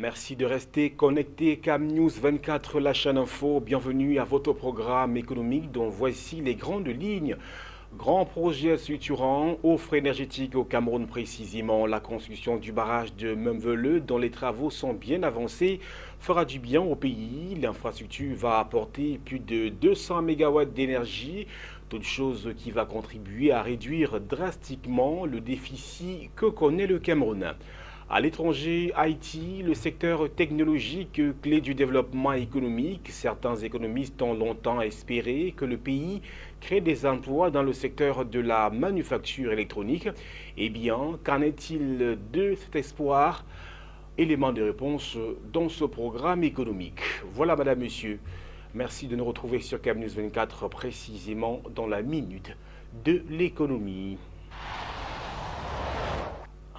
Merci de rester connecté Cam News 24, la chaîne info. Bienvenue à votre programme économique dont voici les grandes lignes. Grand projet structurant, offre énergétique au Cameroun précisément. La construction du barrage de Memveleu, dont les travaux sont bien avancés, fera du bien au pays. L'infrastructure va apporter plus de 200 MW d'énergie, toute chose qui va contribuer à réduire drastiquement le déficit que connaît le Cameroun. À l'étranger, Haïti, le secteur technologique, clé du développement économique, certains économistes ont longtemps espéré que le pays crée des emplois dans le secteur de la manufacture électronique. Eh bien, qu'en est-il de cet espoir? Élément de réponse dans ce programme économique. Voilà, madame, monsieur. Merci de nous retrouver sur Cam News 24, précisément dans la minute de l'économie.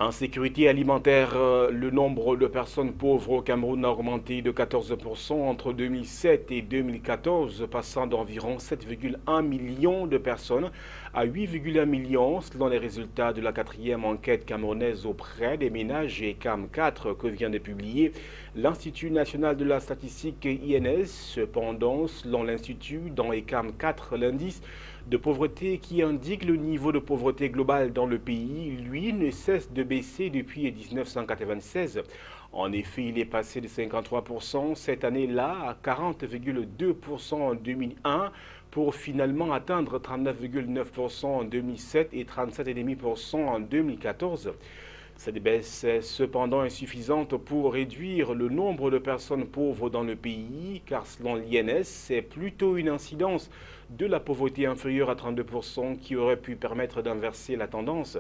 En sécurité alimentaire, le nombre de personnes pauvres au Cameroun a augmenté de 14% entre 2007 et 2014, passant d'environ 7,1 millions de personnes à 8,1 millions, selon les résultats de la quatrième enquête camerounaise auprès des ménages ECAM 4 que vient de publier l'Institut national de la statistique INS. Cependant, selon l'Institut, dans ECAM 4, l'indice de pauvreté qui indique le niveau de pauvreté global dans le pays, lui, ne cesse de baisser depuis 1996. En effet, il est passé de 53% cette année-là à 40,2% en 2001 pour finalement atteindre 39,9% en 2007 et 37,5% en 2014. Cette baisse est cependant insuffisante pour réduire le nombre de personnes pauvres dans le pays, car selon l'INS, c'est plutôt une incidence de la pauvreté inférieure à 32% qui aurait pu permettre d'inverser la tendance.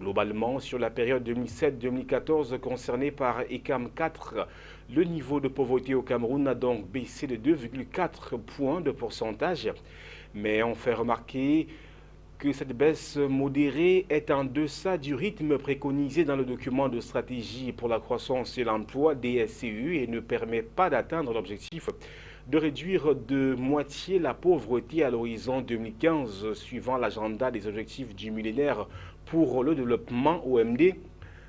Globalement, sur la période 2007-2014 concernée par ECAM 4, le niveau de pauvreté au Cameroun a donc baissé de 2,4 points de pourcentage. Mais on fait remarquer que cette baisse modérée est en deçà du rythme préconisé dans le document de stratégie pour la croissance et l'emploi DSCE et ne permet pas d'atteindre l'objectif de réduire de moitié la pauvreté à l'horizon 2015, suivant l'agenda des objectifs du millénaire pour le développement OMD.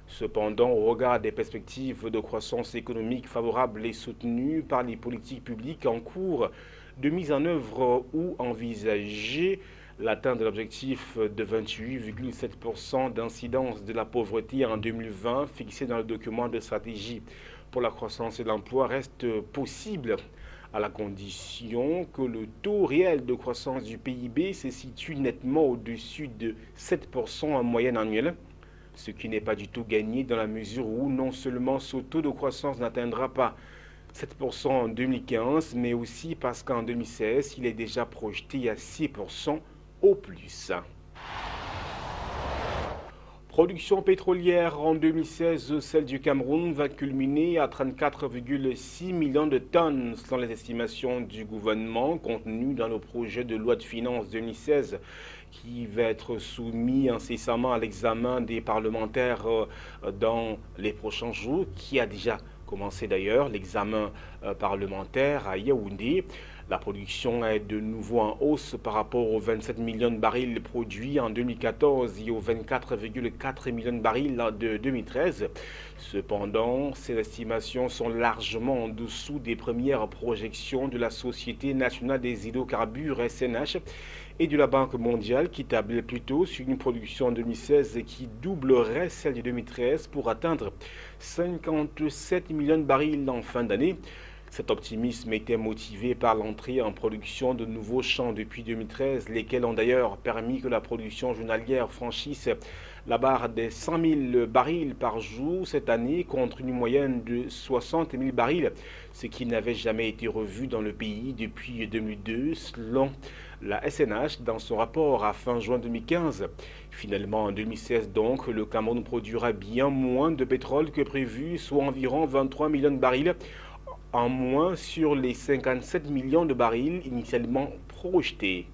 Cependant, au regard des perspectives de croissance économique favorables et soutenues par les politiques publiques en cours de mise en œuvre ou envisagées, l'atteinte de l'objectif de 28,7% d'incidence de la pauvreté en 2020 fixé dans le document de stratégie pour la croissance et l'emploi reste possible à la condition que le taux réel de croissance du PIB se situe nettement au-dessus de 7% en moyenne annuelle, ce qui n'est pas du tout gagné dans la mesure où non seulement ce taux de croissance n'atteindra pas 7% en 2015, mais aussi parce qu'en 2016, il est déjà projeté à 6% au plus. Production pétrolière en 2016, celle du Cameroun va culminer à 34,6 millions de tonnes selon les estimations du gouvernement contenues dans le projet de loi de finances 2016 qui va être soumis incessamment à l'examen des parlementaires dans les prochains jours, qui a déjà commencé d'ailleurs l'examen parlementaire à Yaoundé. La production est de nouveau en hausse par rapport aux 27 millions de barils produits en 2014 et aux 24,4 millions de barils de 2013. Cependant, ces estimations sont largement en dessous des premières projections de la Société nationale des hydrocarbures SNH et de la Banque mondiale qui tablait plutôt sur une production en 2016 qui doublerait celle de 2013 pour atteindre 57 millions de barils en fin d'année. Cet optimisme était motivé par l'entrée en production de nouveaux champs depuis 2013, lesquels ont d'ailleurs permis que la production journalière franchisse la barre des 100 000 barils par jour cette année contre une moyenne de 60 000 barils, ce qui n'avait jamais été revu dans le pays depuis 2002, selon la SNH dans son rapport à fin juin 2015. Finalement, en 2016 donc, le Cameroun produira bien moins de pétrole que prévu, soit environ 23 millions de barils, en moins sur les 57 millions de barils initialement projetés.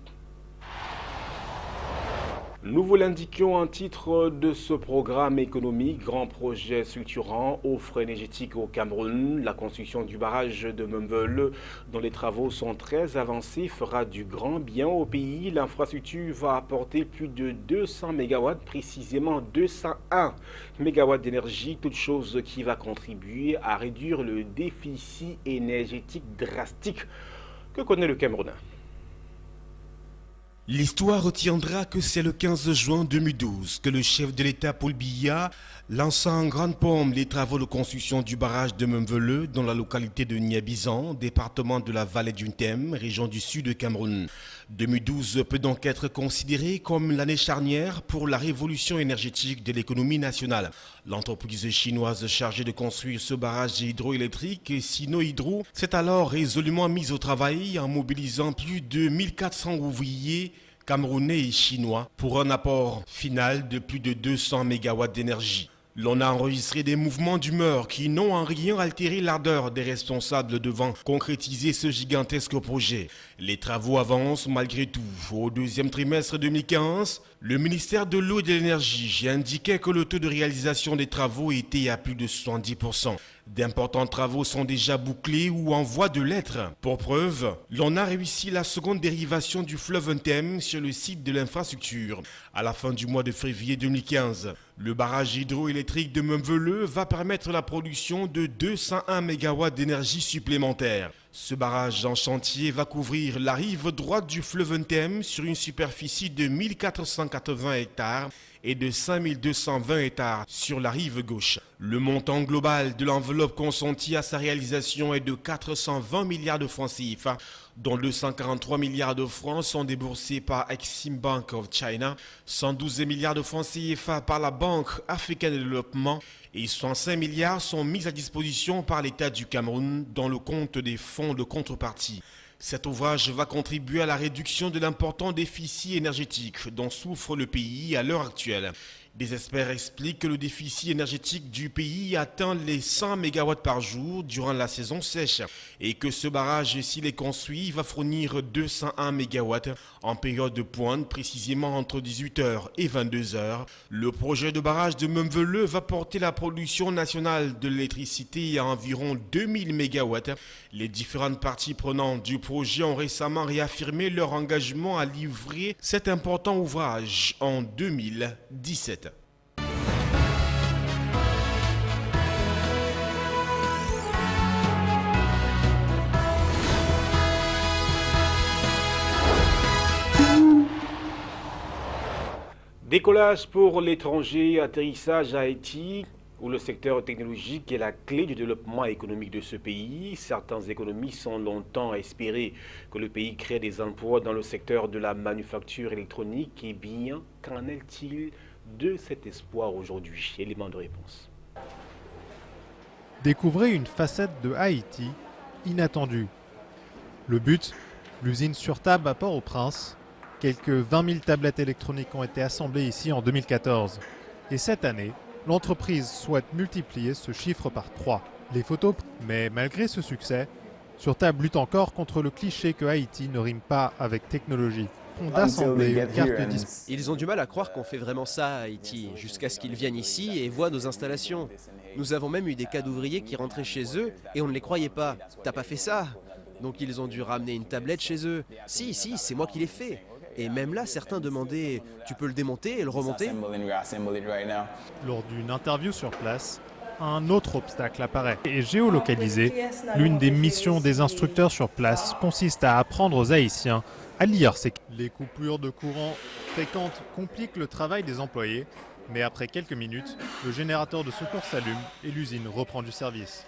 Nous vous l'indiquions en titre de ce programme économique, grand projet structurant, offre énergétique au Cameroun. La construction du barrage de Memvele, dont les travaux sont très avancés, fera du grand bien au pays. L'infrastructure va apporter plus de 200 MW, précisément 201 MW d'énergie, toute chose qui va contribuer à réduire le déficit énergétique drastique que connaît le Cameroun. L'histoire retiendra que c'est le 15 juin 2012 que le chef de l'État Paul Biya lança en grande pompe les travaux de construction du barrage de Memvele dans la localité de Niabizan, département de la vallée du Ntem, région du sud de Cameroun. 2012 peut donc être considéré comme l'année charnière pour la révolution énergétique de l'économie nationale. L'entreprise chinoise chargée de construire ce barrage hydroélectrique, Sino Hydro, s'est alors résolument mise au travail en mobilisant plus de 1400 ouvriers camerounais et chinois pour un apport final de plus de 200 MW d'énergie. L'on a enregistré des mouvements d'humeur qui n'ont en rien altéré l'ardeur des responsables devant concrétiser ce gigantesque projet. Les travaux avancent malgré tout. Au deuxième trimestre 2015, le ministère de l'Eau et de l'Énergie indiquait que le taux de réalisation des travaux était à plus de 70%. D'importants travaux sont déjà bouclés ou en voie de l'être. Pour preuve, l'on a réussi la seconde dérivation du fleuve Ntem sur le site de l'infrastructure. À la fin du mois de février 2015, le barrage hydroélectrique de Memvele va permettre la production de 201 MW d'énergie supplémentaire. Ce barrage en chantier va couvrir la rive droite du fleuve Ntem sur une superficie de 1480 hectares et de 5220 hectares sur la rive gauche. Le montant global de l'enveloppe consentie à sa réalisation est de 420 milliards de francs CFA, dont 243 milliards de francs sont déboursés par Exim Bank of China, 112 milliards de francs CFA par la Banque africaine de développement et 105 milliards sont mis à disposition par l'État du Cameroun dans le compte des fonds de contrepartie. Cet ouvrage va contribuer à la réduction de l'important déficit énergétique dont souffre le pays à l'heure actuelle. Des experts expliquent que le déficit énergétique du pays atteint les 100 MW par jour durant la saison sèche et que ce barrage, s'il est construit, va fournir 201 MW en période de pointe, précisément entre 18h et 22h. Le projet de barrage de Memvele va porter la production nationale de l'électricité à environ 2000 MW. Les différentes parties prenantes du projet ont récemment réaffirmé leur engagement à livrer cet important ouvrage en 2017. Décollage pour l'étranger, atterrissage à Haïti, où le secteur technologique est la clé du développement économique de ce pays. Certains économistes ont longtemps espéré que le pays crée des emplois dans le secteur de la manufacture électronique. Eh bien, qu'en est-il de cet espoir aujourd'hui? Élément de réponse. Découvrez une facette de Haïti inattendue. Le but, l'usine sur table à Port-au-Prince. Quelques 20 000 tablettes électroniques ont été assemblées ici en 2014. Et cette année, l'entreprise souhaite multiplier ce chiffre par 3. Les photos, mais malgré ce succès, Sur table lutte encore contre le cliché que Haïti ne rime pas avec technologie. D'assembler une carte display. Ils ont du mal à croire qu'on fait vraiment ça à Haïti, jusqu'à ce qu'ils viennent ici et voient nos installations. Nous avons même eu des cas d'ouvriers qui rentraient chez eux et on ne les croyait pas. T'as pas fait ça? Donc ils ont dû ramener une tablette chez eux. Si, c'est moi qui l'ai fait. Et même là, certains demandaient « Tu peux le démonter et le remonter ?» Lors d'une interview sur place, un autre obstacle apparaît et géolocalisé. L'une des missions des instructeurs sur place consiste à apprendre aux Haïtiens à lire les coupures de courant fréquentes compliquent le travail des employés, mais après quelques minutes, le générateur de secours s'allume et l'usine reprend du service.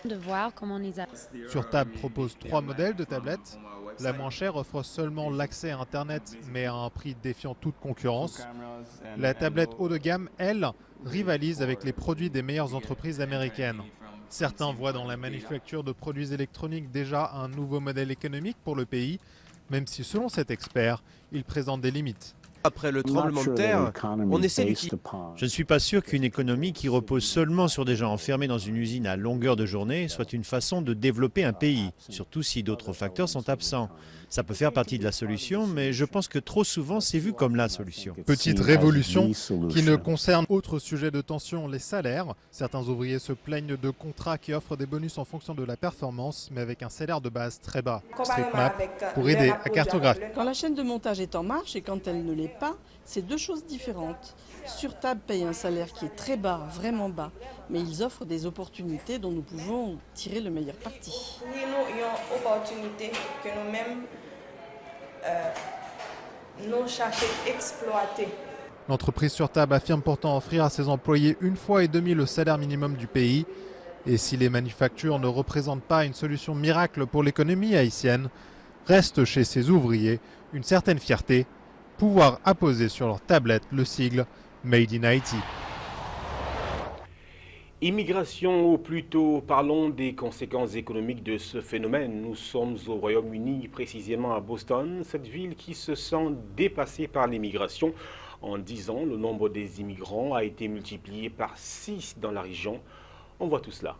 Sur table propose 3 modèles de tablettes. La moins chère offre seulement l'accès à Internet, mais à un prix défiant toute concurrence. La tablette haut de gamme, elle, rivalise avec les produits des meilleures entreprises américaines. Certains voient dans la manufacture de produits électroniques déjà un nouveau modèle économique pour le pays, même si selon cet expert, il présente des limites. Après le tremblement de terre, on essaie d'utiliser... Je ne suis pas sûr qu'une économie qui repose seulement sur des gens enfermés dans une usine à longueur de journée soit une façon de développer un pays, surtout si d'autres facteurs sont absents. Ça peut faire partie de la solution, mais je pense que trop souvent c'est vu comme la solution. Petite révolution qui ne concerne autre sujet de tension, les salaires. Certains ouvriers se plaignent de contrats qui offrent des bonus en fonction de la performance, mais avec un salaire de base très bas. StreetMap pour aider à cartographier. Quand la chaîne de montage est en marche et quand elle ne l'est pas, c'est deux choses différentes. Surtab paye un salaire qui est très bas, vraiment bas, mais ils offrent des opportunités dont nous pouvons tirer le meilleur parti. Oui, nous avons une opportunité que nous-mêmes nous cherchons à exploiter. L'entreprise Surtab affirme pourtant offrir à ses employés 1,5 fois le salaire minimum du pays. Et si les manufactures ne représentent pas une solution miracle pour l'économie haïtienne, reste chez ces ouvriers une certaine fierté, pouvoir apposer sur leur tablette le sigle Made in Haiti. Immigration, ou plutôt parlons des conséquences économiques de ce phénomène. Nous sommes au Royaume-Uni, précisément à Boston, cette ville qui se sent dépassée par l'immigration. En 10 ans, le nombre des immigrants a été multiplié par 6 dans la région. On voit tout cela.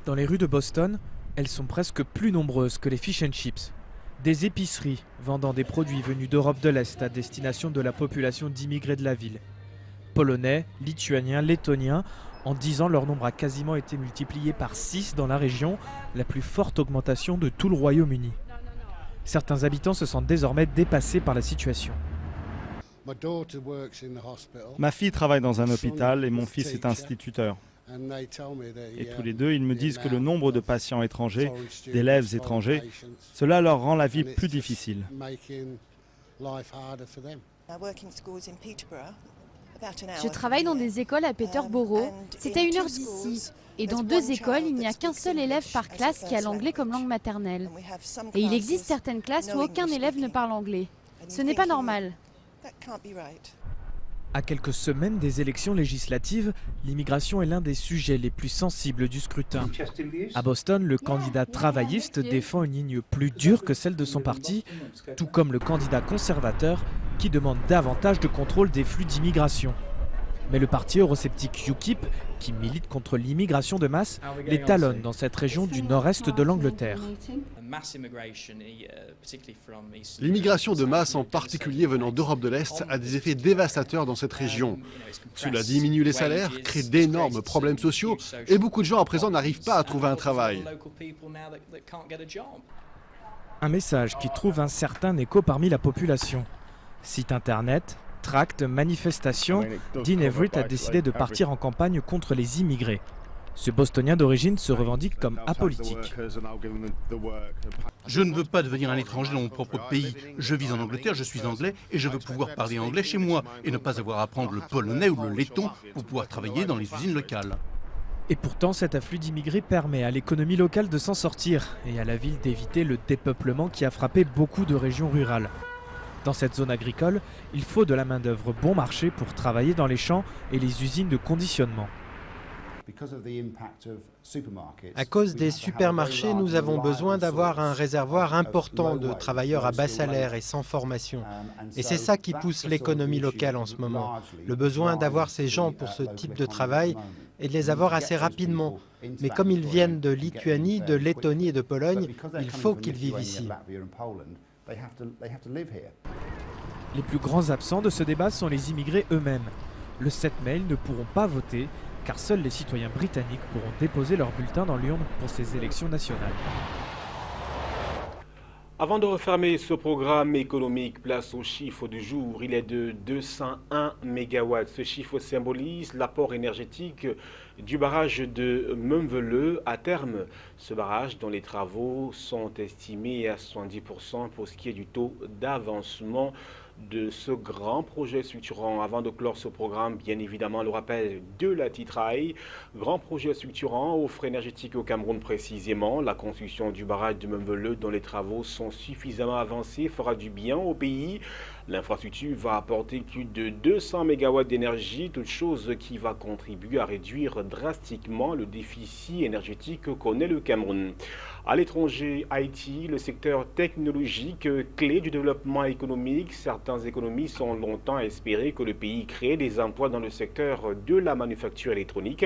Dans les rues de Boston, elles sont presque plus nombreuses que les fish and chips. Des épiceries vendant des produits venus d'Europe de l'Est à destination de la population d'immigrés de la ville. Polonais, lituaniens, lettoniens, en 10 ans, leur nombre a quasiment été multiplié par 6 dans la région, la plus forte augmentation de tout le Royaume-Uni. Certains habitants se sentent désormais dépassés par la situation. Ma fille travaille dans un hôpital et mon fils est instituteur. Et tous les deux, ils me disent que le nombre de patients étrangers, d'élèves étrangers, cela leur rend la vie plus difficile. Je travaille dans des écoles à Peterborough. C'est à 1 heure d'ici. Et dans 2 écoles, il n'y a qu'un seul élève par classe qui a l'anglais comme langue maternelle. Et il existe certaines classes où aucun élève ne parle anglais. Ce n'est pas normal. À quelques semaines des élections législatives, l'immigration est l'un des sujets les plus sensibles du scrutin. À Boston, le candidat travailliste défend une ligne plus dure que celle de son parti, tout comme le candidat conservateur qui demande davantage de contrôle des flux d'immigration. Mais le parti eurosceptique UKIP, qui milite contre l'immigration de masse, les talonne dans cette région du nord-est de l'Angleterre. L'immigration de masse, en particulier venant d'Europe de l'Est, a des effets dévastateurs dans cette région. Cela diminue les salaires, crée d'énormes problèmes sociaux et beaucoup de gens à présent n'arrivent pas à trouver un travail. Un message qui trouve un certain écho parmi la population. Site internet, tracts, manifestations, Dean Everett a décidé de partir en campagne contre les immigrés. Ce Bostonien d'origine se revendique comme apolitique. Je ne veux pas devenir un étranger dans mon propre pays. Je vis en Angleterre, je suis anglais et je veux pouvoir parler anglais chez moi et ne pas avoir à apprendre le polonais ou le letton pour pouvoir travailler dans les usines locales. Et pourtant, cet afflux d'immigrés permet à l'économie locale de s'en sortir et à la ville d'éviter le dépeuplement qui a frappé beaucoup de régions rurales. Dans cette zone agricole, il faut de la main-d'œuvre bon marché pour travailler dans les champs et les usines de conditionnement. À cause des supermarchés, nous avons besoin d'avoir un réservoir important de travailleurs à bas salaire et sans formation. Et c'est ça qui pousse l'économie locale en ce moment. Le besoin d'avoir ces gens pour ce type de travail et de les avoir assez rapidement. Mais comme ils viennent de Lituanie, de Lettonie et de Pologne, il faut qu'ils vivent ici. Les plus grands absents de ce débat sont les immigrés eux-mêmes. Le 7 mai, ils ne pourront pas voter, car seuls les citoyens britanniques pourront déposer leur bulletin dans l'urne pour ces élections nationales. Avant de refermer ce programme économique, place au chiffre du jour. Il est de 201 MW. Ce chiffre symbolise l'apport énergétique du barrage de Memveleux à terme. Ce barrage dont les travaux sont estimés à 70% pour ce qui est du taux d'avancement de ce grand projet structurant. Avant de clore ce programme, bien évidemment, le rappel de la titraille. Grand projet structurant, offre énergétique au Cameroun précisément. La construction du barrage de Memveleux dont les travaux sont suffisamment avancés fera du bien au pays. L'infrastructure va apporter plus de 200 MW d'énergie, toute chose qui va contribuer à réduire drastiquement le déficit énergétique que connaît le Cameroun. À l'étranger, Haïti, le secteur technologique, clé du développement économique. Certains économistes ont longtemps espéré que le pays crée des emplois dans le secteur de la manufacture électronique.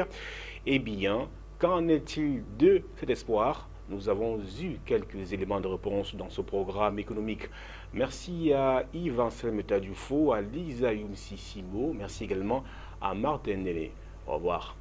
Eh bien, qu'en est-il de cet espoir? Nous avons eu quelques éléments de réponse dans ce programme économique. Merci à Yves-Anselme Tadufo, à Lisa Youmsi Simo. Merci également à Martin Nélé. Au revoir.